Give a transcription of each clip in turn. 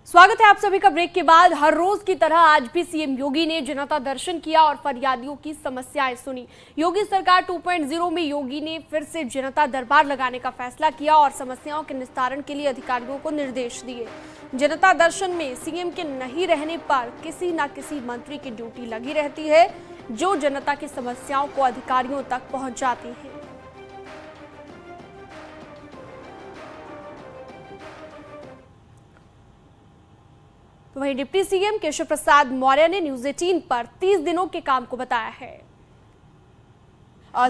स्वागत है आप सभी का ब्रेक के बाद। हर रोज की तरह आज भी सीएम योगी ने जनता दर्शन किया और फरियादियों की समस्याएं सुनी। योगी सरकार 2.0 में योगी ने फिर से जनता दरबार लगाने का फैसला किया और समस्याओं के निस्तारण के लिए अधिकारियों को निर्देश दिए। जनता दर्शन में सीएम के नहीं रहने पर किसी न किसी मंत्री की ड्यूटी लगी रहती है, जो जनता की समस्याओं को अधिकारियों तक पहुंचाती है। वहीं डिप्टी सीएम केशव प्रसाद मौर्य ने न्यूज 18 पर 30 दिनों के काम को बताया है।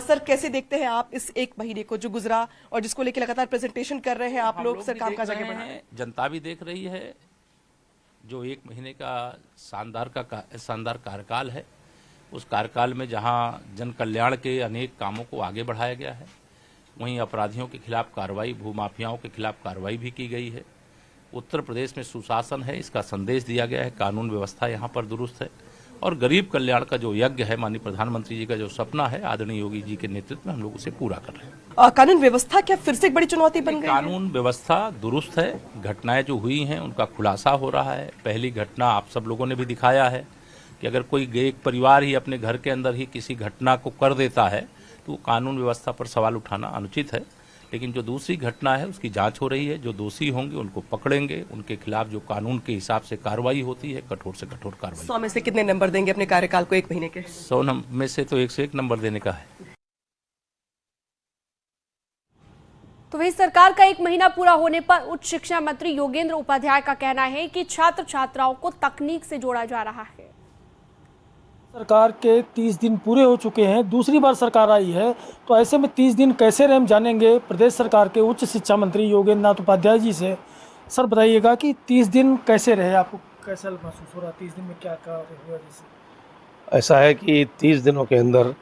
सर, कैसे देखते हैं आप इस एक महीने को जो गुजरा और जिसको लेकर लगातार प्रेजेंटेशन कर रहे हैं आप लोग? सर, काम काज आगे बढ़ा है, जनता भी देख रही है। जो एक महीने का शानदार कार्यकाल है, उस कार्यकाल में जहां जन कल्याण के अनेक कामों को आगे बढ़ाया गया है, वहीं अपराधियों के खिलाफ कार्रवाई, भूमाफियाओं के खिलाफ कार्रवाई भी की गई है। उत्तर प्रदेश में सुशासन है, इसका संदेश दिया गया है। कानून व्यवस्था यहाँ पर दुरुस्त है और गरीब कल्याण का जो यज्ञ है, माननीय प्रधानमंत्री जी का जो सपना है, आदरणीय योगी जी के नेतृत्व में हम लोग उसे पूरा कर रहे हैं। कानून व्यवस्था क्या फिर से एक बड़ी चुनौती बन गई? कानून व्यवस्था दुरुस्त है। घटनाएं जो हुई हैं उनका खुलासा हो रहा है। पहली घटना आप सब लोगों ने भी दिखाया है कि अगर कोई एक परिवार ही अपने घर के अंदर ही किसी घटना को कर देता है तो कानून व्यवस्था पर सवाल उठाना अनुचित है। लेकिन जो दूसरी घटना है उसकी जांच हो रही है। जो दोषी होंगे उनको पकड़ेंगे, उनके खिलाफ जो कानून के हिसाब से कार्रवाई होती है, कठोर से कठोर कार्रवाई। 100 में से कितने नंबर देंगे अपने कार्यकाल को एक महीने के? 100 में से तो 101 नंबर देने का है। तो वही सरकार का एक महीना पूरा होने पर उच्च शिक्षा मंत्री योगेंद्र उपाध्याय का कहना है कि छात्र छात्राओं को तकनीक से जोड़ा जा रहा है। सरकार के 30 दिन पूरे हो चुके हैं, दूसरी बार सरकार आई है, तो ऐसे में 30 दिन कैसे रहे हम जानेंगे प्रदेश सरकार के उच्च शिक्षा मंत्री योगेंद्र नाथ उपाध्याय जी से। सर, बताइएगा कि 30 दिन कैसे रहे, आपको कैसा महसूस हो रहा? 30 दिन में क्या कार्य हुआ? जैसे ऐसा है कि 30 दिनों के अंदर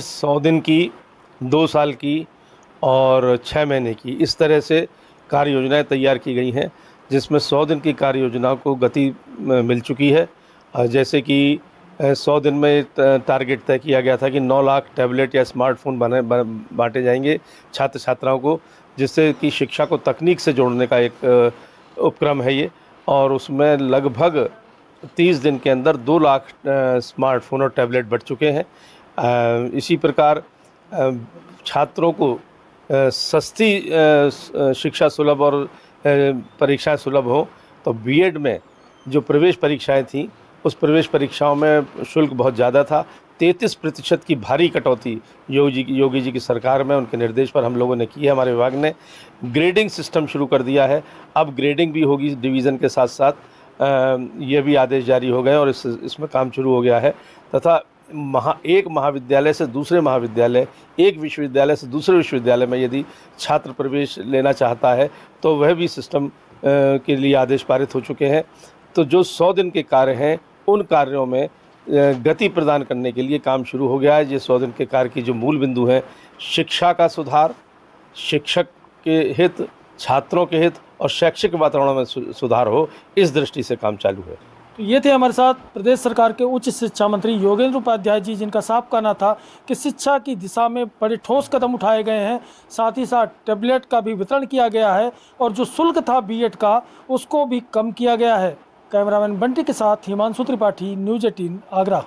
100 दिन की, 2 साल की और 6 महीने की, इस तरह से कार्य योजनाएँ तैयार की गई हैं, जिसमें 100 दिन की कार्य योजना को गति मिल चुकी है। जैसे कि 100 दिन में टारगेट तय किया गया था कि 9 लाख टैबलेट या स्मार्टफोन बांटे जाएंगे छात्र छात्राओं को, जिससे कि शिक्षा को तकनीक से जोड़ने का एक उपक्रम है ये। और उसमें लगभग 30 दिन के अंदर 2 लाख स्मार्टफोन और टैबलेट बट चुके हैं। इसी प्रकार छात्रों को सस्ती शिक्षा सुलभ और परीक्षाएं सुलभ हो, तो बीएड में जो प्रवेश परीक्षाएं थीं, उस प्रवेश परीक्षाओं में शुल्क बहुत ज़्यादा था। 33% की भारी कटौती योगी जी की सरकार में उनके निर्देश पर हम लोगों ने की है। हमारे विभाग ने ग्रेडिंग सिस्टम शुरू कर दिया है। अब ग्रेडिंग भी होगी डिवीज़न के साथ साथ। ये भी आदेश जारी हो गए और इसमें काम शुरू हो गया है। तथा एक महाविद्यालय से दूसरे महाविद्यालय, एक विश्वविद्यालय से दूसरे विश्वविद्यालय में यदि छात्र प्रवेश लेना चाहता है तो वह भी सिस्टम के लिए आदेश पारित हो चुके हैं। तो जो 100 दिन के कार्य हैं, उन कार्यों में गति प्रदान करने के लिए काम शुरू हो गया है। ये 100 दिन के कार्य की जो मूल बिंदु हैं, शिक्षा का सुधार, शिक्षक के हित, छात्रों के हित और शैक्षिक वातावरण में सुधार हो, इस दृष्टि से काम चालू है। तो ये थे हमारे साथ प्रदेश सरकार के उच्च शिक्षा मंत्री योगेंद्र उपाध्याय जी, जिनका साफ कहना था कि शिक्षा की दिशा में बड़े ठोस कदम उठाए गए हैं। साथ ही साथ टैबलेट का भी वितरण किया गया है और जो शुल्क था बीएड का, उसको भी कम किया गया है। कैमरामैन बंटी के साथ हिमांशु त्रिपाठी, न्यूज 18 आगरा।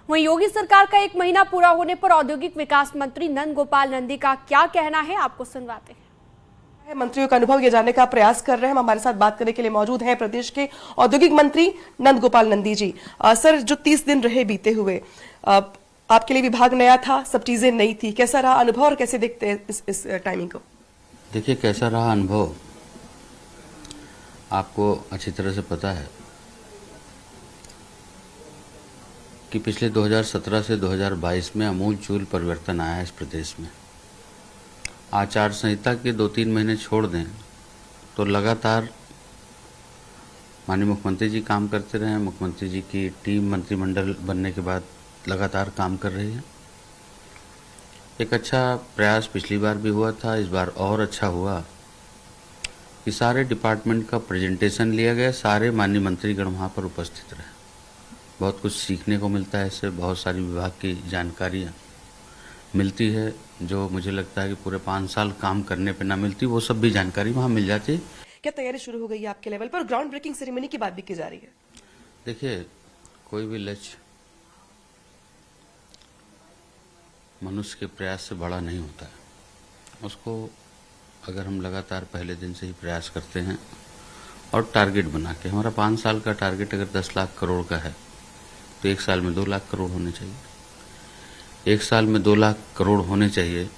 वहीं योगी सरकार का एक महीना पूरा होने पर औद्योगिक विकास मंत्री नंद गोपाल नंदी का क्या कहना है, आपको सुनवाते हैं। मंत्रियों का अनुभव ये जानने का प्रयास कर रहे हैं। हम हमारे साथ बात करने के लिए मौजूद हैं प्रदेश के औद्योगिक मंत्री नंद गोपाल नंदी जी। सर, जो 30 दिन रहे बीते हुए, आपके लिए विभाग नया था, सब चीजें नई थी, कैसा रहा अनुभव और कैसे देखते हैं इस टाइमिंग को? देखिए, कैसा रहा अनुभव आपको अच्छी तरह से पता है कि पिछले 2017 से 2022 में आमूलचूल परिवर्तन आया है इस प्रदेश में। आचार संहिता के 2-3 महीने छोड़ दें तो लगातार माननीय मुख्यमंत्री जी काम करते रहे हैं। मुख्यमंत्री जी की टीम मंत्रिमंडल बनने के बाद लगातार काम कर रही है। एक अच्छा प्रयास पिछली बार भी हुआ था, इस बार और अच्छा हुआ कि सारे डिपार्टमेंट का प्रेजेंटेशन लिया गया, सारे माननीय मंत्रीगण वहाँ पर उपस्थित रहे। बहुत कुछ सीखने को मिलता है इससे, बहुत सारी विभाग की जानकारियाँ मिलती है जो मुझे लगता है कि पूरे 5 साल काम करने पे ना मिलती, वो सब भी जानकारी वहाँ मिल जाती है। क्या तैयारी शुरू हो गई है आपके लेवल पर? ग्राउंड ब्रेकिंग सेरेमनी की बात भी की जा रही है। देखिए, कोई भी लक्ष्य मनुष्य के प्रयास से बड़ा नहीं होता है। उसको अगर हम लगातार पहले दिन से ही प्रयास करते हैं और टारगेट बना के, हमारा 5 साल का टारगेट अगर 10 लाख करोड़ का है तो 1 साल में 2 लाख करोड़ होने चाहिए। 1 साल में 2 लाख करोड़ होने चाहिए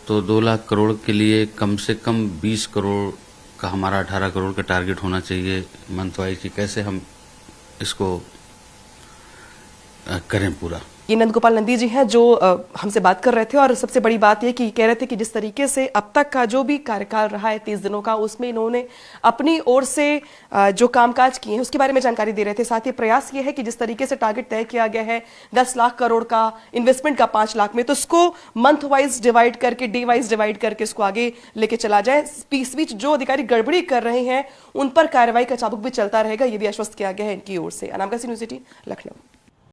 तो 2 लाख करोड़ के लिए कम से कम 20 करोड़ का हमारा 18 करोड़ का टारगेट होना चाहिए मंथ वाइज कि कैसे हम इसको करें पूरा। ये नंद गोपाल नंदी जी हैं जो हमसे बात कर रहे थे, और सबसे बड़ी बात ये कि कह रहे थे कि जिस तरीके से अब तक का जो भी कार्यकाल रहा है 30 दिनों का, उसमें इन्होंने अपनी ओर से जो कामकाज किए हैं उसके बारे में जानकारी दे रहे थे। साथ ही प्रयास ये है कि जिस तरीके से टारगेट तय किया गया है 10 लाख करोड़ का, इन्वेस्टमेंट का 5 लाख में, तो उसको मंथ वाइज डिवाइड करके, डे वाइज डिवाइड करके इसको आगे लेके चला जाए। इस बीच जो अधिकारी गड़बड़ी कर रहे हैं उन पर कार्रवाई का चाबुक भी चलता रहेगा, ये भी आश्वस्त किया गया है इनकी ओर से। अनामिका सिंह, न्यूज़ 18, लखनऊ।